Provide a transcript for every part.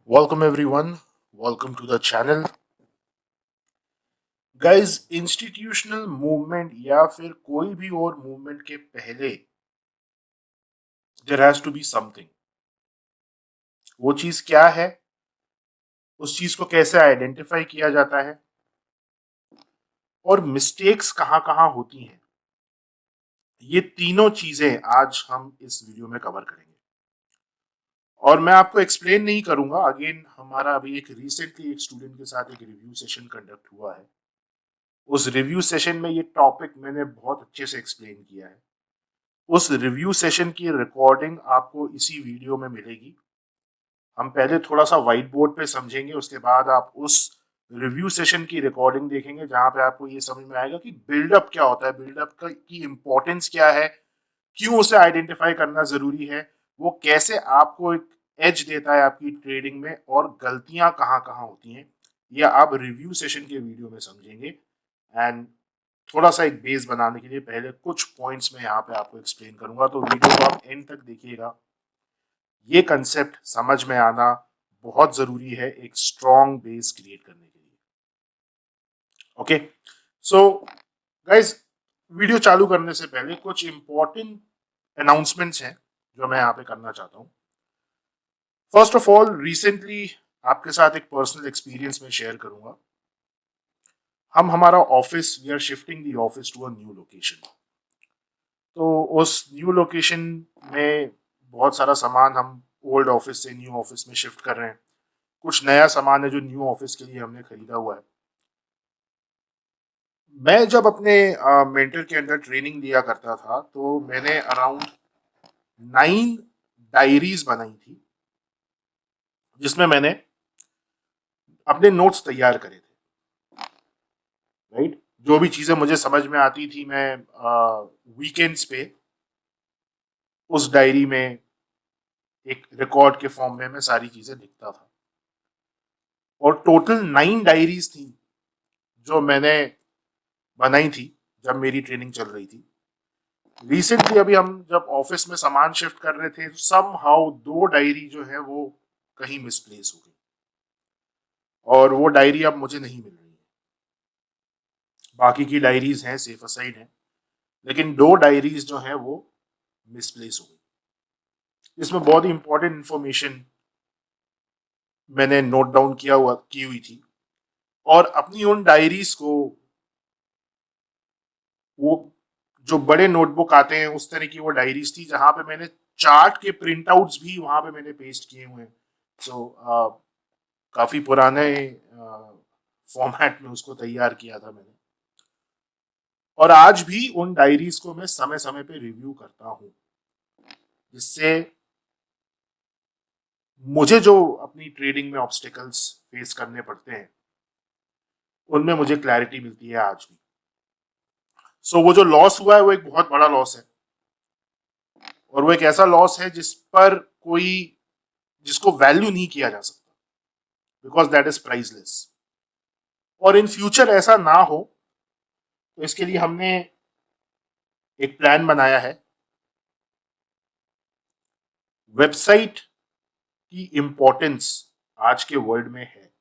Welcome everyone. Welcome to the channel. Guys, institutional movement या फिर कोई भी और मूवमेंट के पहले there has to be something. वो चीज क्या है, उस चीज को कैसे आइडेंटिफाई किया जाता है और मिस्टेक्स कहाँ कहाँ होती हैं, ये तीनों चीजें आज हम इस वीडियो में कवर करेंगे. और मैं आपको एक्सप्लेन नहीं करूंगा. अगेन, हमारा अभी एक रिसेंटली एक स्टूडेंट के साथ एक रिव्यू सेशन कंडक्ट हुआ है. उस रिव्यू सेशन में ये टॉपिक मैंने बहुत अच्छे से एक्सप्लेन किया है. उस रिव्यू सेशन की रिकॉर्डिंग आपको इसी वीडियो में मिलेगी. हम पहले थोड़ा सा व्हाइट बोर्ड पे समझेंगे, उसके बाद आप उस रिव्यू सेशन की रिकॉर्डिंग देखेंगे जहां पे आपको ये समझ में आएगा कि बिल्डअप क्या होता है, बिल्डअप की इंपॉर्टेंस क्या है, क्यों उसे आइडेंटिफाई करना जरूरी है, वो कैसे आपको एक एज देता है आपकी ट्रेडिंग में, और गलतियां कहाँ कहाँ होती हैं. ये आप रिव्यू सेशन के वीडियो में समझेंगे. एंड थोड़ा सा एक बेस बनाने के लिए पहले कुछ पॉइंट्स में यहाँ पे आपको एक्सप्लेन करूंगा, तो वीडियो को आप एंड तक देखिएगा. ये कंसेप्ट समझ में आना बहुत जरूरी है एक स्ट्रॉन्ग बेस क्रिएट करने के लिए. ओके, सो गाइज, वीडियो चालू करने से पहले कुछ इंपॉर्टेंट अनाउंसमेंट्स हैं जो मैं यहाँ पे करना चाहता हूँ. फर्स्ट ऑफ ऑल, रिसेंटली आपके साथ एक पर्सनल एक्सपीरियंस में शेयर करूंगा. हम हमारा office, we are shifting the office to a new location. तो उस न्यू लोकेशन में बहुत सारा सामान हम ओल्ड ऑफिस से न्यू ऑफिस में शिफ्ट कर रहे हैं. कुछ नया सामान है जो न्यू ऑफिस के लिए हमने खरीदा हुआ है. मैं जब अपने मेंटर के अंदर ट्रेनिंग दिया करता था तो मैंने अराउंड 9 डायरीज बनाई थी जिसमें मैंने अपने नोट्स तैयार करे थे. राइट, जो भी चीजें मुझे समझ में आती थी मैं वीकेंड्स पे उस डायरी में एक रिकॉर्ड के फॉर्म में मैं सारी चीजें लिखता था. और टोटल 9 डायरीज थी जो मैंने बनाई थी जब मेरी ट्रेनिंग चल रही थी. रिसेंटली अभी हम जब ऑफिस में सामान शिफ्ट कर रहे थे, सम हाउ 2 डायरी जो है वो कहीं मिसप्लेस हो गई और वो डायरी अब मुझे नहीं मिल रही है. बाकी की डायरीज हैं, सेफ असाइड हैं, लेकिन 2 डायरीज जो है वो मिसप्लेस हो गई. इसमें बहुत ही इंपॉर्टेंट इंफॉर्मेशन मैंने नोट डाउन की हुई थी. और अपनी उन डायरीज को, वो जो बड़े नोटबुक आते हैं उस तरह की वो डायरीज थी जहां पे मैंने चार्ट के प्रिंट आउट्स भी वहां पे मैंने पेस्ट किए हुए हैं. सो काफी पुराने फॉर्मेट में उसको तैयार किया था मैंने. और आज भी उन डायरीज को मैं समय समय पे रिव्यू करता हूँ, जिससे मुझे जो अपनी ट्रेडिंग में ऑब्स्टिकल्स फेस करने पड़ते हैं उनमें मुझे क्लैरिटी मिलती है आज भी. सो वो जो लॉस हुआ है वो एक बहुत बड़ा लॉस है, और वो एक ऐसा लॉस है जिस पर कोई, जिसको वैल्यू नहीं किया जा सकता, बिकॉज दैट इज प्राइसलेस. और इन फ्यूचर ऐसा ना हो, तो इसके लिए हमने एक प्लान बनाया है. वेबसाइट की इंपॉर्टेंस आज के वर्ल्ड में है,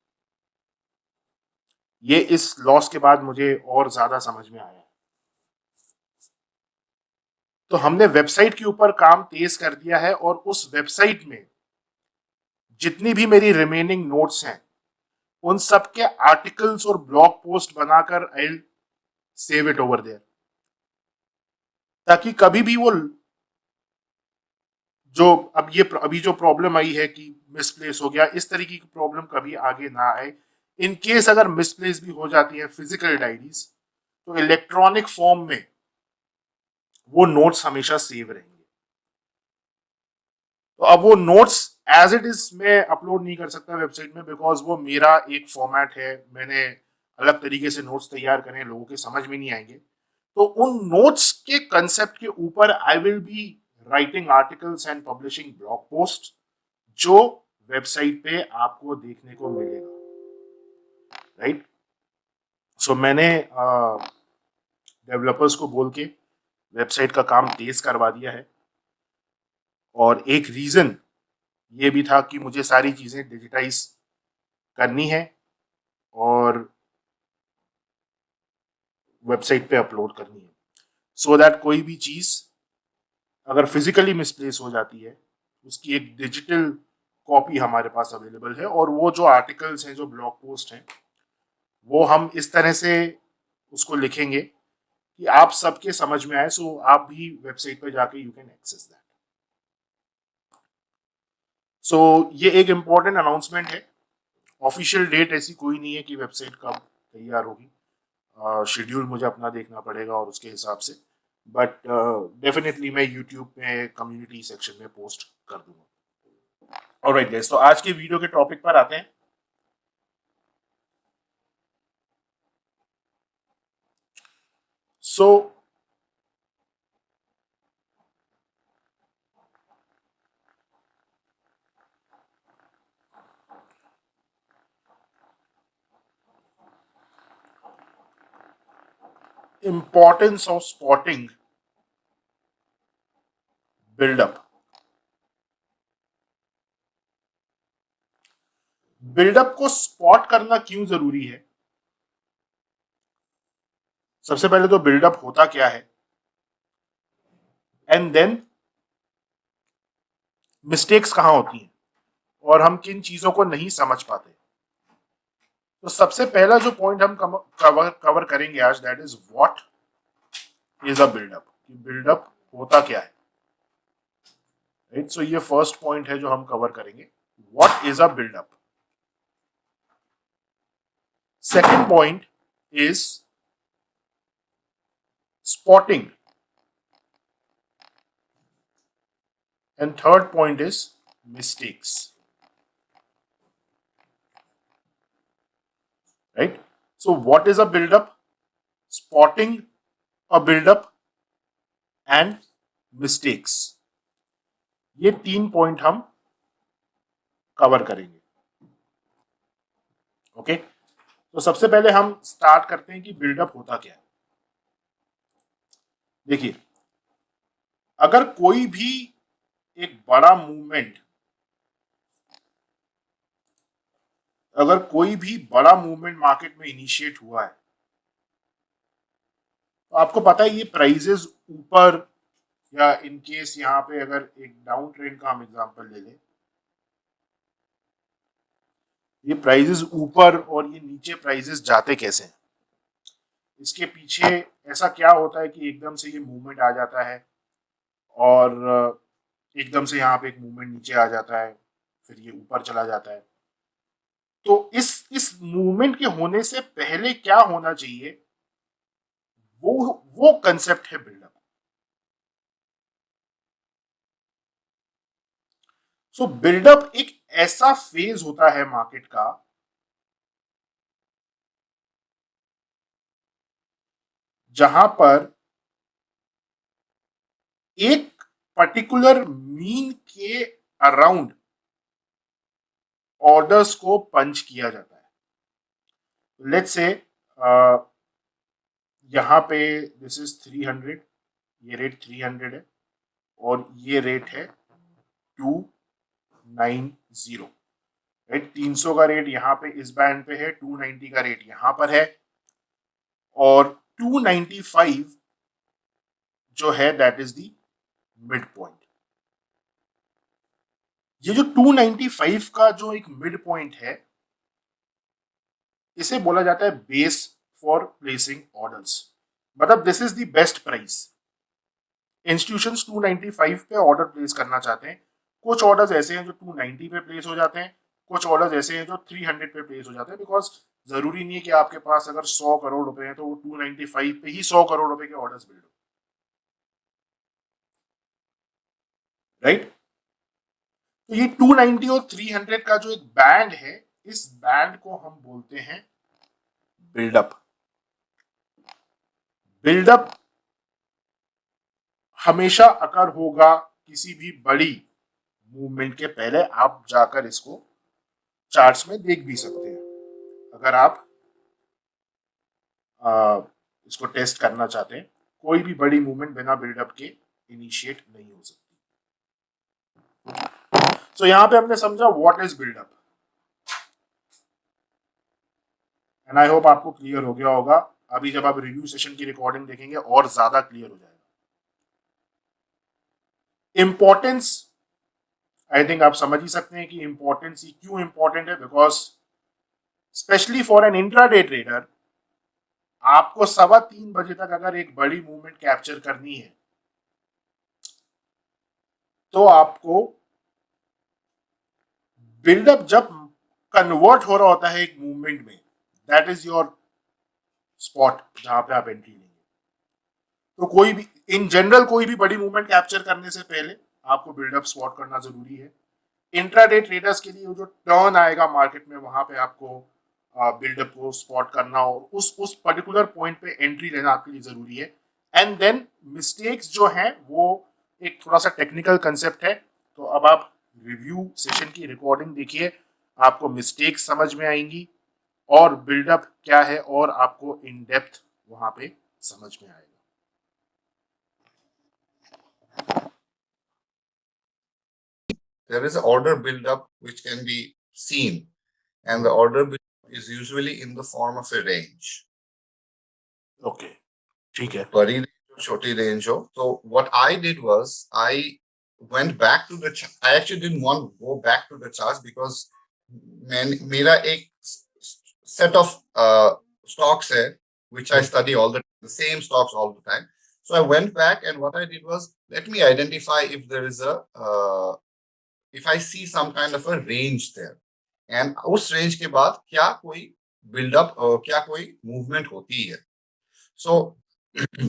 ये इस लॉस के बाद मुझे और ज्यादा समझ में आया है. तो हमने वेबसाइट के ऊपर काम तेज कर दिया है, और उस वेबसाइट में जितनी भी मेरी रिमेनिंग नोट्स हैं उन सब के आर्टिकल्स और ब्लॉग पोस्ट बनाकर I save it over there, ताकि कभी भी वो जो अभी जो प्रॉब्लम आई है कि मिसप्लेस हो गया, इस तरीके की प्रॉब्लम कभी आगे ना आए. इन केस अगर मिसप्लेस भी हो जाती है फिजिकल डायरीज, तो इलेक्ट्रॉनिक फॉर्म में वो नोट्स हमेशा सेव रहेंगे. तो अब वो नोट्स एज इट इज मैं अपलोड नहीं कर सकता वेबसाइट में, बिकॉज वो मेरा एक फॉर्मेट है. मैंने अलग तरीके से नोट्स तैयार करे, लोगों के समझ में नहीं आएंगे. तो उन नोट्स के कंसेप्ट के ऊपर I will be writing articles and publishing blog post, जो वेबसाइट पे आपको देखने को मिलेगा. राइट, सो मैंने डेवलपर्स को बोल के वेबसाइट का काम तेज करवा दिया है. और एक रीजन ये भी था कि मुझे सारी चीजें डिजिटाइज करनी है और वेबसाइट पे अपलोड करनी है, सो दैट कोई भी चीज अगर फिजिकली मिसप्लेस हो जाती है उसकी एक डिजिटल कॉपी हमारे पास अवेलेबल है, और वो जो आर्टिकल्स हैं, जो ब्लॉग पोस्ट हैं, वो हम इस तरह से उसको लिखेंगे कि आप सबके समझ में आए, सो आप भी वेबसाइट पे जाके यू कैन एक्सेस दैट। सो ये एक इम्पॉर्टेंट अनाउंसमेंट है। ऑफिशियल डेट ऐसी कोई नहीं है कि वेबसाइट कब तैयार होगी, शेड्यूल मुझे अपना देखना पड़ेगा और उसके हिसाब से, बट डेफिनेटली मैं यूट्यूब पे कम्युनिटी सेक्शन में पोस्ट कर दूंगा। ऑलराइट गाइस, तो आज के वीडियो के टॉपिक पर आते हैं। So importance of spotting buildup. Buildup को स्पॉट करना क्यों जरूरी है? सबसे पहले तो बिल्डअप होता क्या है, एंड देन मिस्टेक्स कहां होती हैं और हम किन चीजों को नहीं समझ पाते। तो सबसे पहला जो पॉइंट हम कवर करेंगे आज, that is what is a buildup. Buildup होता क्या है, राइट? सो ये फर्स्ट पॉइंट है जो हम कवर करेंगे, what is a buildup. Second point is spotting, and third point is mistakes, right? So what is a buildup, spotting a buildup and mistakes, ये तीन पॉइंट हम कवर करेंगे। ओके, तो सबसे पहले हम स्टार्ट करते हैं कि बिल्डअप होता क्या है। देखिए, अगर कोई भी एक बड़ा मूवमेंट, अगर कोई भी बड़ा मूवमेंट मार्केट में इनिशिएट हुआ है, तो आपको पता है ये प्राइजेस ऊपर, या इन केस यहाँ पे अगर एक डाउन ट्रेंड का हम एग्जांपल ले लें, ये प्राइजेस ऊपर और ये नीचे प्राइजेस जाते कैसे हैं, इसके पीछे ऐसा क्या होता है कि एकदम से ये मूवमेंट आ जाता है और एकदम से यहाँ पे एक मूवमेंट नीचे आ जाता है, फिर ये ऊपर चला जाता है। तो इस मूवमेंट के होने से पहले क्या होना चाहिए, वो कंसेप्ट है बिल्डअप। सो बिल्डअप एक ऐसा फेज होता है मार्केट का जहां पर एक पर्टिकुलर मीन के अराउंड ऑर्डर्स को पंच किया जाता है। लेट्स से यहाँ पे दिस इज 300, ये रेट 300 है और ये रेट है 290, राइट? 300 का रेट यहाँ पे इस बैंड पे है, 290 का रेट यहाँ पर है, और 295 जो है that is the mid point. ये जो 295 का जो एक मिड पॉइंट है, इसे बोला जाता है बेस फॉर प्लेसिंग ऑर्डर्स। मतलब this is the best price. Institutions 295 पे ऑर्डर प्लेस करना चाहते हैं। कुछ ऑर्डर्स ऐसे हैं जो 290 पे प्लेस हो जाते हैं, कुछ ऑर्डर्स ऐसे हैं जो 300 पे प्लेस हो जाते हैं, बिकॉज जरूरी नहीं है कि आपके पास अगर 100 करोड़ रुपए हैं तो वो 295 पे ही 100 करोड़ रुपए के ऑर्डर्स बिल्ड हो, राइट? तो ये 290 और 300 का जो एक बैंड है, इस बैंड को हम बोलते हैं बिल्डअप। बिल्डअप हमेशा अकर होगा किसी भी बड़ी मूवमेंट के पहले। आप जाकर इसको चार्ट्स में देख भी सकते हैं अगर आप इसको टेस्ट करना चाहते हैं। कोई भी बड़ी मूवमेंट बिना बिल्डअप के इनिशिएट नहीं हो सकती। सो यहां पे हमने समझा what is buildup, and I hope आपको क्लियर हो गया होगा। अभी जब आप रिव्यू सेशन की रिकॉर्डिंग देखेंगे और ज्यादा क्लियर हो जाएगा। इंपॉर्टेंस, आई थिंक आप समझ ही सकते हैं कि इंपॉर्टेंस क्यों इंपॉर्टेंट है, because specially for an intraday trader आपको 3:15 तक अगर एक बड़ी मूवमेंट कैप्चर करनी है तो आपको बिल्डअप जब कन्वर्ट हो रहा होता है एक मूवमेंट में, दैट इज योर स्पॉट जहां पे आप एंट्री लेंगे। तो कोई भी इन जनरल कोई भी बड़ी मूवमेंट कैप्चर करने से पहले आपको बिल्डअप स्पॉट करना जरूरी है। इंट्राडे ट्रेडर्स के लिए जो टर्न आएगा मार्केट में वहां पे आपको बिल्डअप को स्पॉट करना और उस पर्टिकुलर पॉइंट पे एंट्री लेना आपके लिए जरूरी है। एंड देन मिस्टेक्स जो हैं वो एक थोड़ा सा टेक्निकल कंसेप्ट है, तो अब आप रिव्यू सेशन की रिकॉर्डिंग देखिए, आपको मिस्टेक्स समझ में आएंगी और बिल्डअप क्या है और आपको इन डेप्थ वहां पे समझ में आएगा। There is an order build-up which can be seen, and the order build-up is usually in the form of a range. Okay, ठीक है। बड़ी range or छोटी range हो, so what I did was I went back to the chart. I actually didn't want to go back to the charts because मेरा एक set of stocks है which I study all the same stocks all the time. So I went back and what I did was let me identify if there is a if I see some kind of a range there, and उस range के बाद क्या कोई build-up क्या कोई movement होती है. So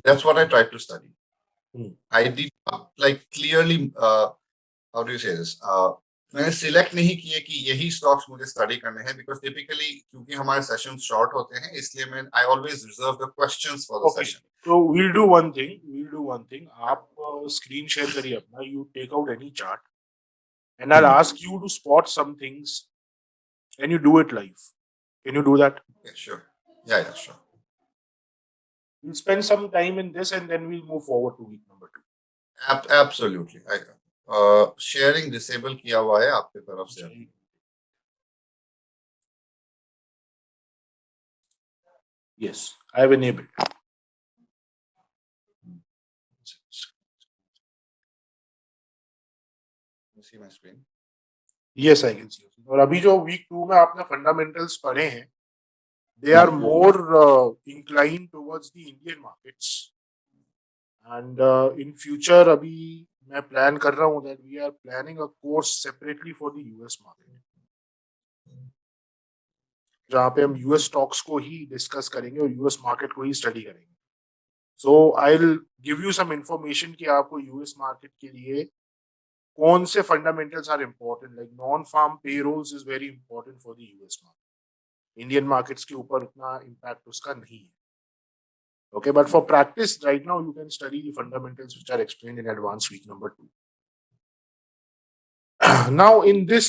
that's what I tried to study. I did not like clearly how do you say this? मैंने सिलेक्ट नहीं किए कि यही स्टॉक्स मुझे स्टडी करने हैं बिकॉज टिपिकली क्योंकि हमारे सेशन शॉर्ट होते हैं इसलिए मैं I always reserve the questions for the session. तो we'll do one thing, आप स्क्रीन शेयर करिए अपना, you take out any chart and I'll ask you to spot some things and you do it live. Can you do that? Yeah, sure. Yeah, sure. We'll spend some time in this and then we'll move forward to week number 2. Absolutely. Sharing disable किया हुआ है आपके तरफ से. Yes, I have enabled. See my screen? Yes, I can see. और अभी जो week 2 में आपने फंडामेंटल्स पढ़े हैं, they are more inclined towards the Indian markets. And in future अभी मैं प्लान कर रहा हूँ that we are planning a course separately for the US market, जहाँ पे हम US स्टॉक्स को ही डिस्कस करेंगे और US मार्केट को ही स्टडी करेंगे. So I will give you some information कि आपको यूएस मार्केट के लिए कौन से fundamentals are important, like non farm payrolls is very important for the US market. Indian markets के ऊपर उतना इम्पैक्ट उसका नहीं है. Okay, but for practice right now you can study the fundamentals which are explained in advance week number 2. Now in this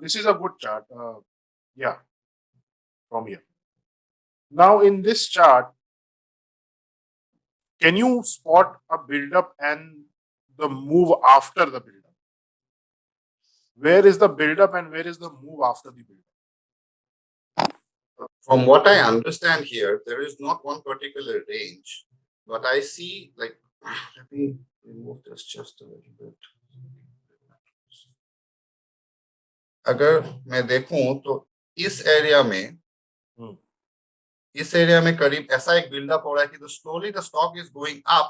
this is a good chart, yeah, from here. Now in this chart, can you spot a build up and the move after the build up? Where is the build up and where is the move after the build up? From what I understand here, there is not one particular range, but I see like let me remove this just a little bit. अगर मैं देखूं तो इस area में करीब ऐसा एक buildup हो रहा है कि slowly the stock is going up,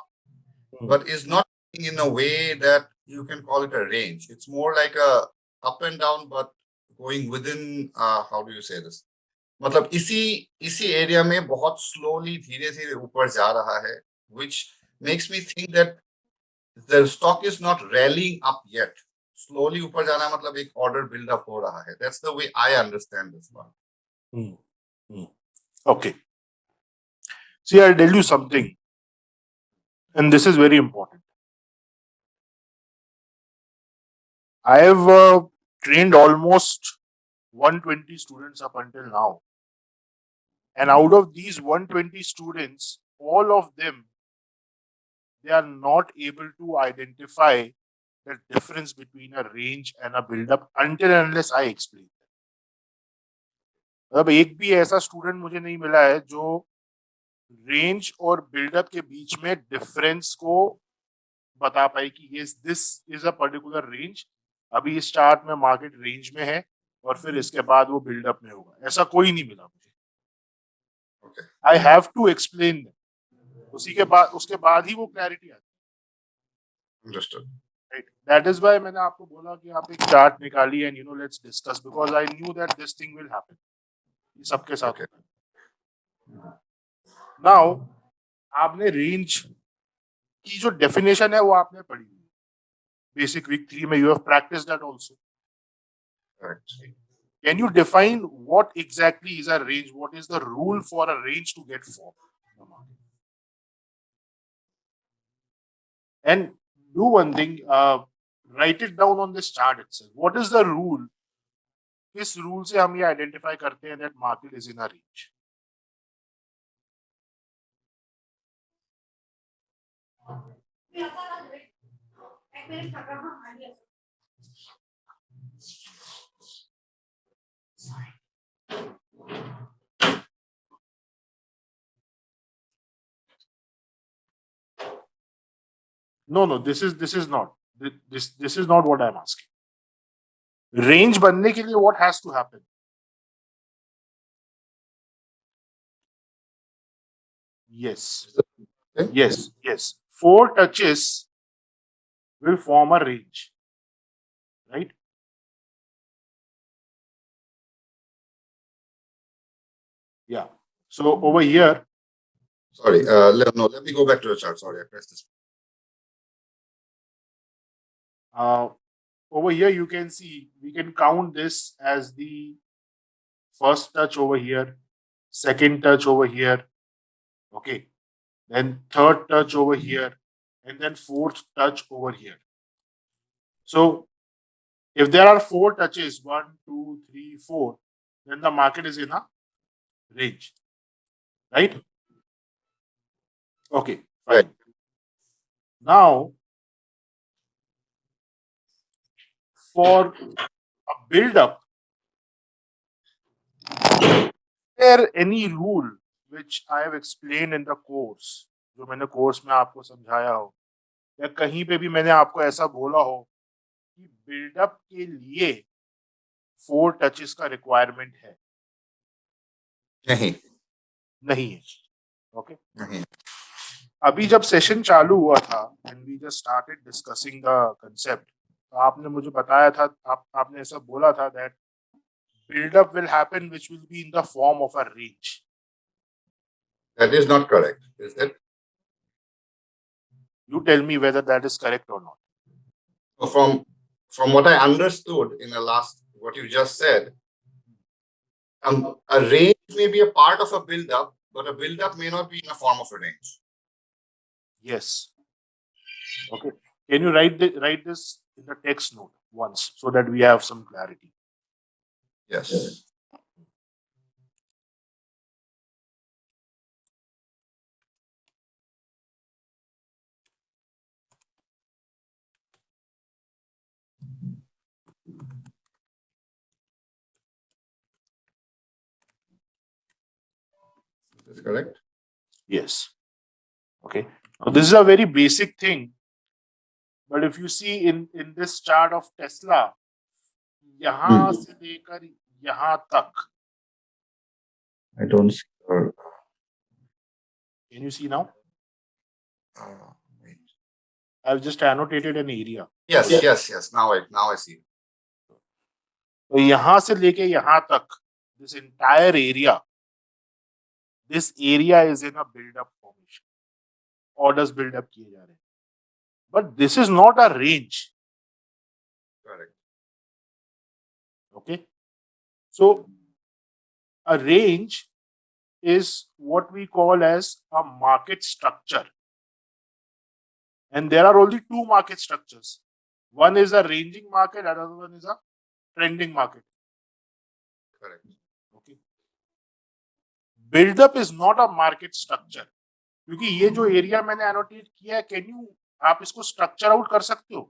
but is not in a way that you can call it a range. It's more like a up and down, but going within how do you say this? मतलब इसी area में बहुत slowly धीरे धीरे ऊपर जा रहा है, which makes me think that the stock is not rallying up yet. Slowly ऊपर जाना मतलब एक order build up हो रहा है. That's the way I understand this one. Okay. See, I'll tell you something, and this is very important. I have trained almost 120 students up until now. And out of these 120 students, all of them, they are not able to identify the difference between a range and a build-up until and unless I explain that. मतलब एक भी ऐसा student मुझे नहीं मिला है जो range और बिल्डअप के बीच में डिफरेंस को बता पाए कि ये this is a particular range, अभी इस चार्ट में मार्केट रेंज में है और फिर इसके बाद वो बिल्डअप में होगा, ऐसा कोई नहीं मिला मुझे. आई हैव टू एक्सप्लेन, उसके बाद ही वो क्लैरिटी आती है. Understood. Right, that is why मैंने आपको बोला कि आप एक चार्ट निकालिए and let's discuss, because I knew that this thing will happen. ये सबके साथ Okay. होता है. नाउ आपने रेंज की जो डेफिनेशन है वो आपने पढ़ी हुई, बेसिक वीक 3 में, you have practice that also. Correct. Can you define what exactly is a range? What is the rule for a range to get formed? And do one thing, write it down on this chart itself. What is the rule? किस rule से हम ये identify करते हैं that market is in a range? No, this is not. This is not what I'm asking. Range बनने के लिए what has to happen? Yes. Okay. Yes. 4 touches will form a range, right? Yeah. So over here, Sorry. Let me go back to the chart. Sorry, I pressed this. over here you can see, we can count this as the first touch over here, second touch over here, okay, then third touch over here, and then fourth touch over here. So if there are 4 touches, 1, 2, 3, 4, then the market is in a range, right? Okay, fine. Right. Now, for a build-up, is there any rule which I have explained in the course, जो मैंने course में आपको समझाया हो, या कहीं पे भी मैंने आपको ऐसा बोला हो कि बिल्डअप के लिए 4 टचेस का रिक्वायरमेंट है? नहीं. नहीं है. ओके. नहीं. अभी जब सेशन चालू हुआ था and we just started discussing the concept, तो आपने मुझे बताया था, आपने ऐसा बोला था दैट build-up will happen which will be in the form of a range. That is not correct, is it? You tell me whether that is correct or not. So from what I understood in the last, what you just said, a range may be a part of a build-up, but a build-up may not be in a form of a range. Yes. Okay. Can you write this in the text note once so that we have some clarity? Yes. Is this correct? Yes. Okay. Now this is a very basic thing, but if you see in this chart of Tesla, यहाँ से लेकर यहाँ तक, I don't see. can you see now? Wait. I've just annotated an area. Yes. Now I see. तो यहाँ से लेके यहाँ तक, this entire area, this area is in a build-up formation. Orders build up किए जा रहे हैं. But this is not a range. Correct. Okay. So a range is what we call as a market structure. And there are only 2 market structures. One is a ranging market, another one is a trending market. Correct. Okay. Build-up is not a market structure. क्योंकि ये जो area मैंने annotate किया है, आप इसको structure out कर सकते हो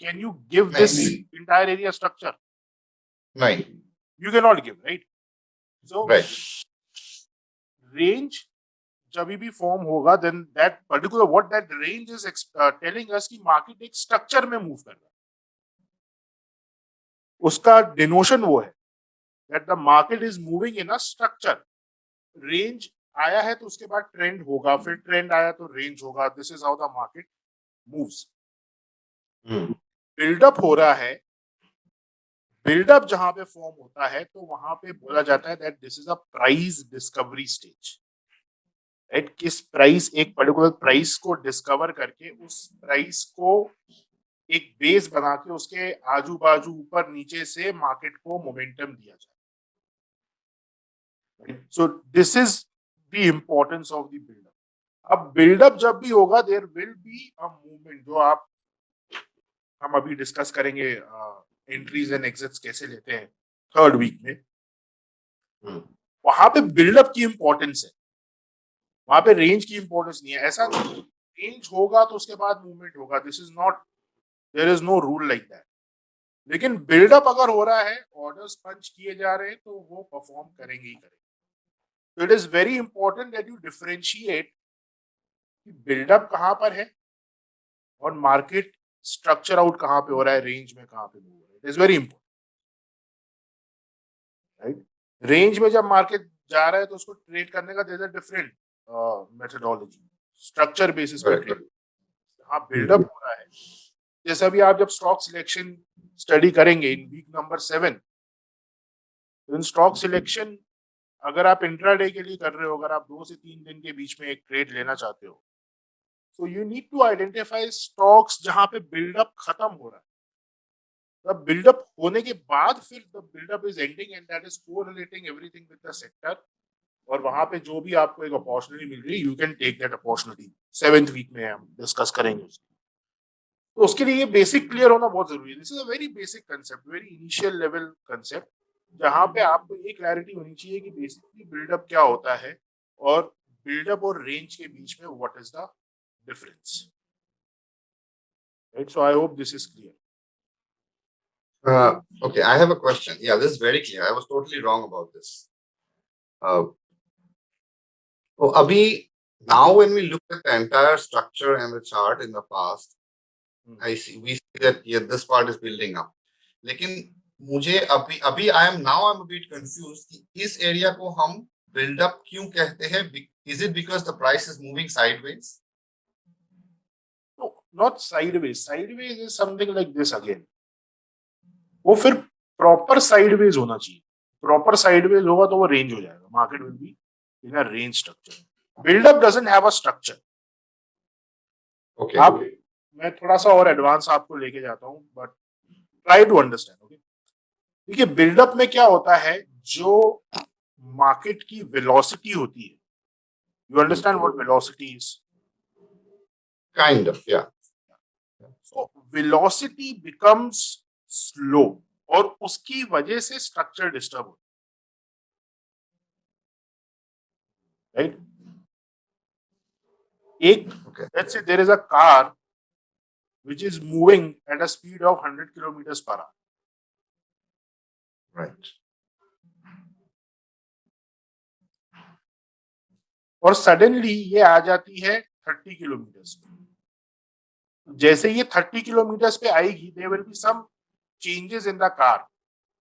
Can you give this नहीं entire area structure? नहीं You cannot give, right? So right range जब भी फॉर्म होगा, then that particular what that range is telling us कि मार्केट एक स्ट्रक्चर में मूव कर रहा है, उसका डिनोशन वो है that the market is moving in a structure. Range आया है तो उसके बाद ट्रेंड होगा, फिर ट्रेंड आया तो रेंज होगा. This is how the market moves. Buildup हो रहा है, बिल्डअप जहां पे फॉर्म होता है तो वहां पे बोला जाता है that this is a price discovery stage. Right, किस प्राइस, एक पर्टिकुलर प्राइस को डिस्कवर करके उस प्राइस को एक बेस बना के उसके आजू बाजू ऊपर नीचे से मार्केट को मोमेंटम दिया जाए. So this is the importance of the buildup. अब बिल्डअप जब भी होगा there will be a movement, जो आप हम अभी डिस्कस करेंगे एंट्रीज एंड एग्जिट्स कैसे लेते हैं थर्ड वीक में. वहां पे बिल्डअप की इंपॉर्टेंस है, वहां पे रेंज की इंपॉर्टेंस नहीं है. ऐसा नहीं रेंज होगा तो उसके बाद मूवमेंट होगा, this is not, there is no rule like that. लेकिन बिल्डअप अगर हो रहा है, ऑर्डर्स पंच किए जा रहे हैं तो वो परफॉर्म करेंगे ही करेंगे. तो it is very important that you differentiate कि बिल्डअप कहां पर है और मार्केट स्ट्रक्चर आउट कहां पे हो रहा है, रेंज में कहां पे मूव हो रहा है. It is very important. Right, range में जब मार्केट जा रहा है तो उसको ट्रेड करने का there is a different methodology, structure basis पे ट्रेड. हाँ, बिल्डअप हो रहा है, जैसे अभी आप जब स्टॉक सिलेक्शन स्टडी करेंगे in week number 7, in stock selection अगर आप इंट्राडे के लिए कर रहे हो, अगर आप 2 से 3 दिन के बीच में एक ट्रेड लेना चाहते हो, so you need to identify stocks जहां पे बिल्डअप खत्म हो रहा है. तब बिल्डअप होने के बाद फिर the buildup is ending and that is correlating everything with the sector, और वहां पे जो भी आपको एक अपॉर्चुनिटी मिल रही है you can take that opportunity. 7th week में हम डिस्कस करेंगे उसको. तो उसके लिए ये बेसिक क्लियर होना बहुत जरूरी है. This is a very basic concept, very initial level concept, जहां पे आपको ये क्लैरिटी होनी चाहिए कि बेसिकली बिल्डअप क्या होता है और बिल्डअप और रेंज के बीच में what is the difference. Right, so I hope this is clear. okay, I have a question. Yeah, this is very clear. I was totally wrong about this. So abhi, now when we look at the entire structure and the chart in the past, we see that yeah, this part is building up. लेकिन मुझे अभी I'm a bit confused कि इस area को हम build up क्यों कहते हैं? Is it because the price is moving sideways? No, not sideways. Sideways is something like this again. वो फिर प्रॉपर साइडवेज होना चाहिए. प्रॉपर साइडवेज होगा तो वो रेंज हो जाएगा. Market will be in a range structure. Buildup doesn't have a structure. Okay, आप, मैं थोड़ा सा और एडवांस आपको लेके जाता हूँ, but try to understand. Okay, देखिए बिल्डअप में क्या होता है, जो मार्केट की वेलोसिटी होती है, you understand what velocity is? Kind of, yeah. So velocity becomes slow और उसकी वजह से स्ट्रक्चर डिस्टर्ब होता है. राइट, एक, let's say there is a car which is moving at a speed of 100 kilometers per hour. Right. और suddenly ये आ जाती है 30 किलोमीटर्स पे. जैसे ये 30 किलोमीटर्स पे आएगी, there will be some changes in the car.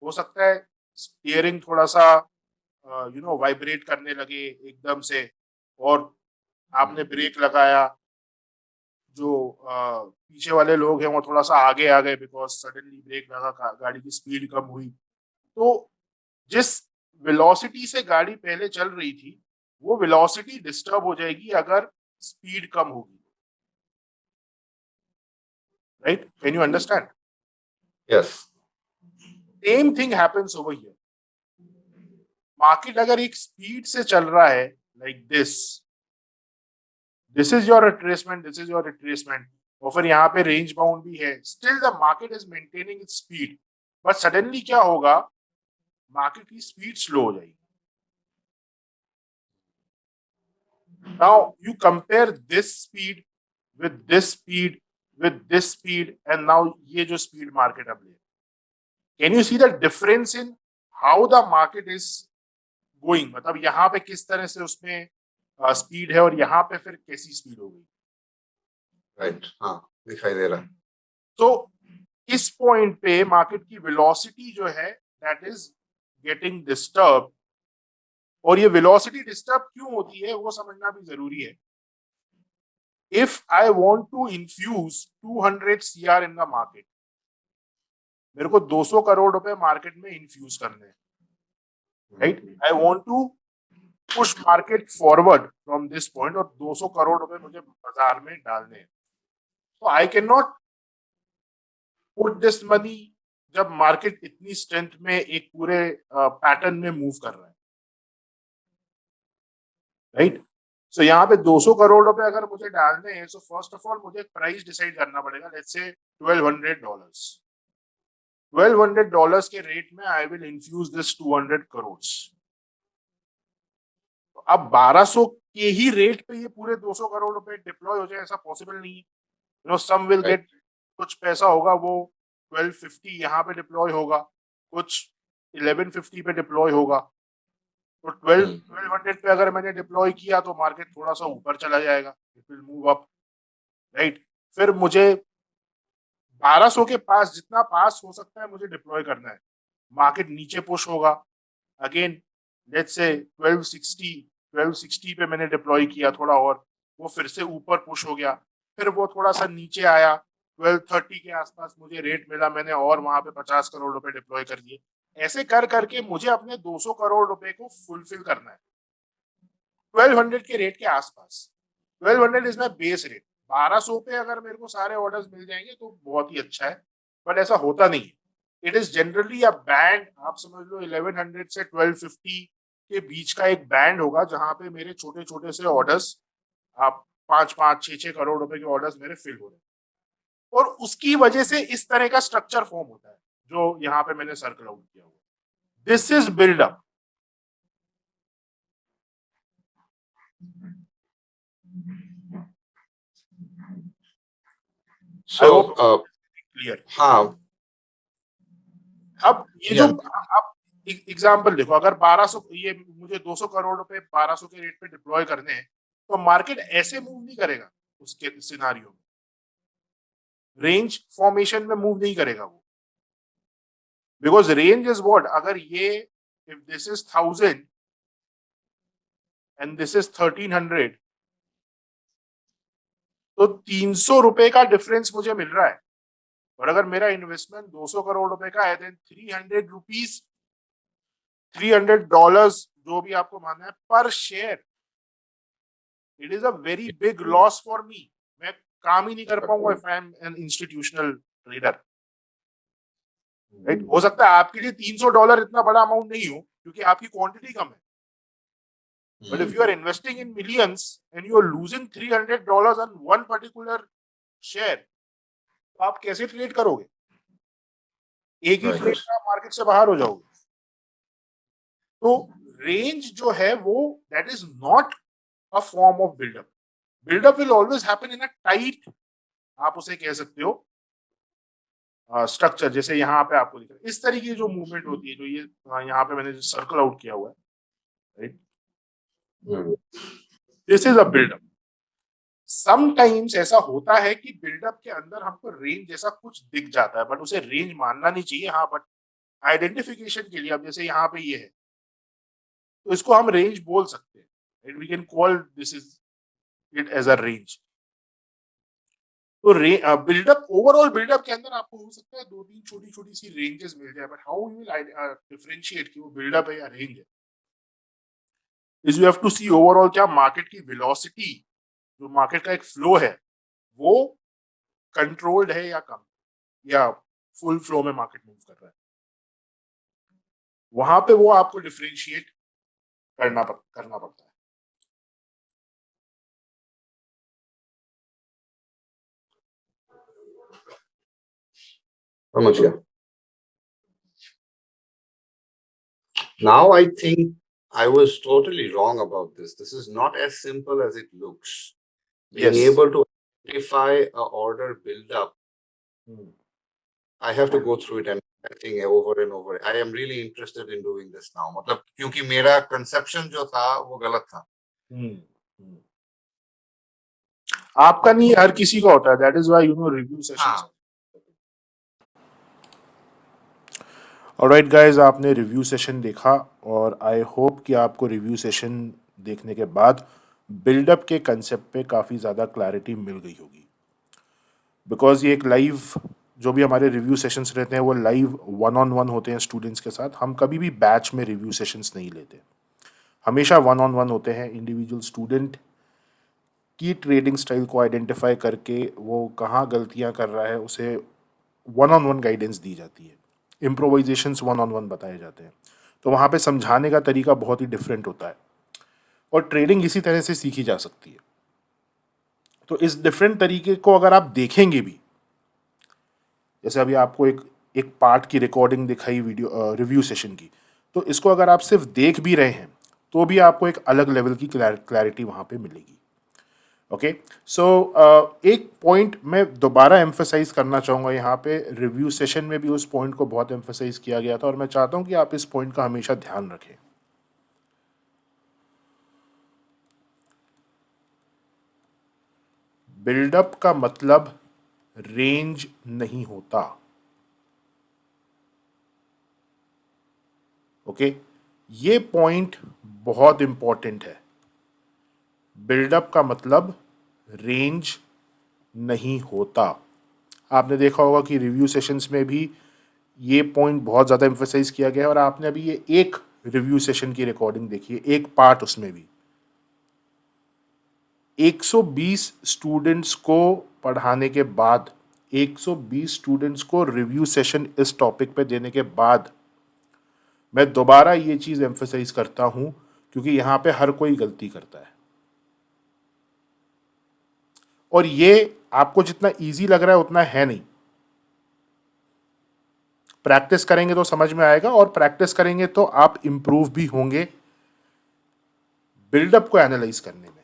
हो सकता है स्टीयरिंग थोड़ा सा वाइब्रेट करने लगे एकदम से, और आपने ब्रेक लगाया, जो पीछे वाले लोग हैं वो थोड़ा सा आगे आ गए बिकॉज सडनली ब्रेक लगा, गाड़ी की स्पीड कम हुई. तो जिस वेलोसिटी से गाड़ी पहले चल रही थी वो वेलोसिटी डिस्टर्ब हो जाएगी अगर स्पीड कम होगी. Right, can you understand? Yes. Same thing happens over here. Market अगर एक स्पीड से चल रहा है like this is your retracement, this is your retracement, और फिर यहाँ पे रेंज बाउंड भी है, still the market is maintaining its speed. But suddenly क्या होगा, मार्केट की स्पीड स्लो हो जाएगी. Now you compare this speed with this speed with this speed and now ये जो speed market अब ले, can you see the difference in how the market is going? मतलब यहाँ पे किस तरह से उसमें स्पीड है और यहाँ पे फिर कैसी स्पीड हो गई, राइट, हाँ दिखाई दे रहा है। तो इस पॉइंट पे मार्केट की वेलोसिटी जो है दैट इज गेटिंग डिस्टर्ब, और ये वेलोसिटी डिस्टर्ब क्यों होती है वो समझना भी जरूरी है। If I want to infuse 200 CR in the market, मेरे को 200 करोड़ रुपए मार्केट में इन्फ्यूज करने हैं, right, I want to push market forward from this point, और 200 करोड़ रुपए मुझे बाजार में डालने हैं, तो I can not put this money जब मार्केट इतनी स्ट्रेंथ में एक पूरे पैटर्न में मूव कर रहा है, राइट। सो यहाँ पे 200 करोड़ रुपए अगर मुझे डालने हैं, सो फर्स्ट ऑफ ऑल मुझे प्राइस डिसाइड करना पड़ेगा, लेट्स से $1200। $1200 के रेट में I will infuse this 200 crore. अब 1200 के ही रेट पे ये पूरे 200 करोड़ रुपए डिप्लॉय हो जाए ऐसा पॉसिबल नहीं है। You know some will get, कुछ पैसा होगा वो 1250 यहाँ पे डिप्लॉय होगा, कुछ 1150 पे डिप्लॉय होगा, तो 1200 पे अगर मैंने डिप्लॉय किया तो मार्केट थोड़ा सा ऊपर चला जाएगा, it will move up, right. फिर मुझे 1200 के पास, जितना पास हो सकता है मुझे डिप्लॉय करना है, मार्केट नीचे पुश होगा अगेन, लेट्स से 1260 पे मैंने डिप्लॉय किया थोड़ा, और वो फिर से ऊपर पुश हो गया, फिर वो थोड़ा सा नीचे आया, 1230 के आसपास मुझे रेट मिला, मैंने और वहां पे 50 करोड़ रुपए डिप्लॉय कर दिए। ऐसे कर करके मुझे अपने 200 करोड़ रुपए को फुलफिल करना है 1200 के रेट के आसपास। 1200 इज माई बेस रेट। 1200 पे अगर मेरे को सारे ऑर्डर्स मिल जाएंगे तो बहुत ही अच्छा है, बट ऐसा होता नहीं है। It is generally a band, आप समझ लो 1100 से 1250 के बीच का एक बैंड होगा जहां पे मेरे छोटे छोटे से ऑर्डर्स, आप 5-5, 6-6 करोड़ रुपए के ऑर्डर्स मेरे फिल हो रहे हैं, और उसकी वजह से इस तरह का स्ट्रक्चर फॉर्म होता है जो यहाँ पे मैंने सर्कल आउट किया हुआ। This is buildup. So clear. हाँ, अब ये जो आप एग्जांपल देखो, अगर 1200, ये मुझे 200 करोड़ रुपए 1200 के रेट पे डिप्लॉय करने हैं, तो मार्केट ऐसे मूव नहीं करेगा उसके सिनारियो में, रेंज फॉर्मेशन में मूव नहीं करेगा वो, बिकॉज रेंज इज व्हाट, अगर ये, if this is 1000 and this is 1300, तो 300 रुपए का डिफरेंस मुझे मिल रहा है, और अगर मेरा इन्वेस्टमेंट 200 करोड़ रुपए का है, देन 300 रुपीज, $300, जो भी आपको मानना है, पर share, it is a very big loss for me. मैं काम ही नहीं कर पाऊंगा if I am an institutional trader, right. हो सकता है आपके लिए $300 इतना बड़ा अमाउंट नहीं हो क्योंकि आपकी क्वांटिटी कम है, but if you are investing in millions and you are losing $300 on one particular share, तो आप कैसे ट्रेड करोगे? एक ही ट्रेड में आप मार्केट से बाहर हो जाओगे। तो रेंज जो है वो, that is not a form of buildup. Buildup will always happen in a tight, आप उसे कह सकते हो स्ट्रक्चर, जैसे यहाँ पे आपको दिख रहा है इस तरीके की जो मूवमेंट होती है, जो ये यहाँ पे मैंने जो सर्कल आउट किया हुआ है, right, this is a buildup. Sometimes ऐसा होता है कि बिल्डअप के अंदर हमको रेंज जैसा कुछ दिख जाता है, बट उसे रेंज मानना नहीं चाहिए, हाँ, बट आइडेंटिफिकेशन के लिए, अब जैसे यहाँ पे ये है तो इसको हम रेंज बोल सकते हैं, we can call this is it as a range. तो बिल्डअप, ओवरऑल बिल्डअप के अंदर आपको हो सकता है 2-3 छोटी छोटी सी रेंजेस मिल जाए, but how you will differentiate कि वो बिल्डअप है या रेंज है, is you have to see overall क्या मार्केट की वेलोसिटी, जो मार्केट का एक फ्लो है, वो कंट्रोल्ड है या कम, या फुल फ्लो में मार्केट मूव कर रहा है, वहां पे वो आपको डिफरेंशिएट करना पड़ता है। समझ गया। Now I think I was totally wrong about this. This is not as simple as it looks. Being Yes. able to identify a order build up, I have to go through it and I think over and over. I am really interested in doing this now. मतलब क्योंकि मेरा conception जो था वो गलत था. आपका नहीं, हर किसी का होता है. That is why review sessions. हाँ. ऑलराइट गाइस, आपने रिव्यू सेशन देखा और आई होप कि आपको रिव्यू सेशन देखने के बाद बिल्डअप के कंसेप्ट पे काफ़ी ज़्यादा क्लैरिटी मिल गई होगी. बिकॉज ये एक लाइव, जो भी हमारे रिव्यू सेशंस रहते हैं वो लाइव 1-on-1 होते हैं स्टूडेंट्स के साथ. हम कभी भी बैच में रिव्यू सेशंस नहीं लेते, हमेशा 1-on-1 होते हैं. इंडिविजुअल स्टूडेंट की ट्रेडिंग स्टाइल को आइडेंटिफाई करके वो कहाँ गलतियाँ कर रहा है उसे 1-on-1 गाइडेंस दी जाती है. इम्प्रोवाइजेशंस 1-on-1 बताए जाते हैं. तो वहाँ पे समझाने का तरीका बहुत ही डिफरेंट होता है और ट्रेडिंग इसी तरह से सीखी जा सकती है. तो इस डिफरेंट तरीके को अगर आप देखेंगे भी, जैसे अभी आपको एक एक पार्ट की रिकॉर्डिंग दिखाई वीडियो रिव्यू सेशन की, तो इसको अगर आप सिर्फ देख भी रहे हैं तो भी आपको एक अलग लेवल की क्लैरिटी वहाँ पे मिलेगी. ओके, सो एक पॉइंट मैं दोबारा एम्फेसाइज करना चाहूँगा यहाँ पे. रिव्यू सेशन में भी उस पॉइंट को बहुत एम्फेसाइज किया गया था और मैं चाहता हूँ कि आप इस पॉइंट का हमेशा ध्यान रखें. बिल्डअप का मतलब रेंज नहीं होता. ओके, ये पॉइंट बहुत इंपॉर्टेंट है. बिल्डअप का मतलब रेंज नहीं होता. आपने देखा होगा कि रिव्यू सेशंस में भी ये पॉइंट बहुत ज़्यादा एम्फेसाइज किया गया है और आपने अभी ये एक रिव्यू सेशन की रिकॉर्डिंग देखी है, एक पार्ट उसमें भी 120 स्टूडेंट्स को पढ़ाने के बाद, 120 स्टूडेंट्स को रिव्यू सेशन इस टॉपिक पे देने के बाद मैं दोबारा ये चीज़ एम्फेसाइज करता हूँ क्योंकि यहाँ पे हर कोई गलती करता है. और ये आपको जितना इजी लग रहा है उतना है नहीं. प्रैक्टिस करेंगे तो समझ में आएगा और प्रैक्टिस करेंगे तो आप इंप्रूव भी होंगे बिल्डअप को एनालाइज करने में.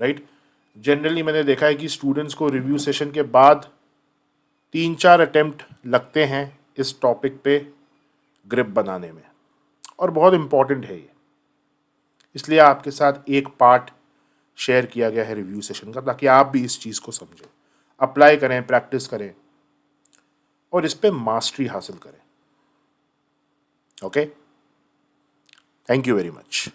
राइट, जनरली मैंने देखा है कि स्टूडेंट्स को रिव्यू सेशन के बाद 3-4 अटेम्प्ट लगते हैं इस टॉपिक पे ग्रिप बनाने में, और बहुत इंपॉर्टेंट है ये. इसलिए आपके साथ एक पार्ट शेयर किया गया है रिव्यू सेशन का, ताकि आप भी इस चीज़ को समझें, अप्लाई करें, प्रैक्टिस करें और इस पे मास्टरी हासिल करें. Okay, thank you very much.